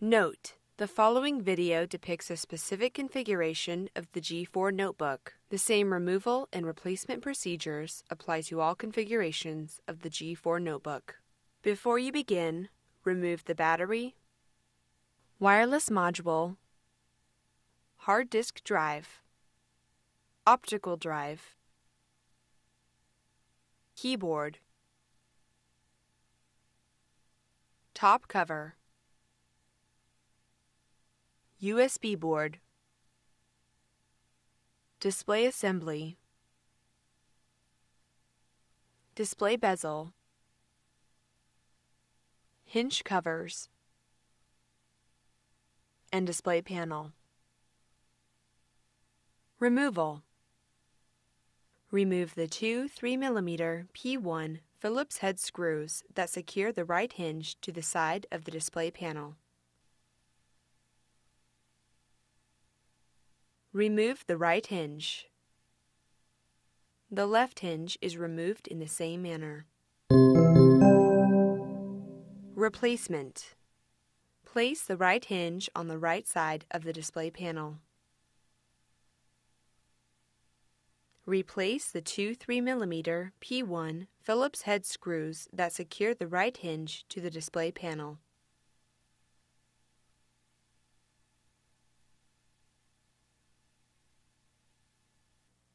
Note: the following video depicts a specific configuration of the G4 notebook. The same removal and replacement procedures apply to all configurations of the G4 notebook. Before you begin, remove the battery, wireless module, hard disk drive, optical drive, keyboard, top cover, USB board, display assembly, display bezel, hinge covers, and display panel. Removal: remove the two 3mm P1 Phillips head screws that secure the right hinge to the side of the display panel. Remove the right hinge. The left hinge is removed in the same manner. Replacement: place the right hinge on the right side of the display panel. Replace the two 3mm P1 Phillips head screws that secure the right hinge to the display panel.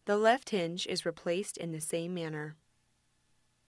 The left hinge is replaced in the same manner.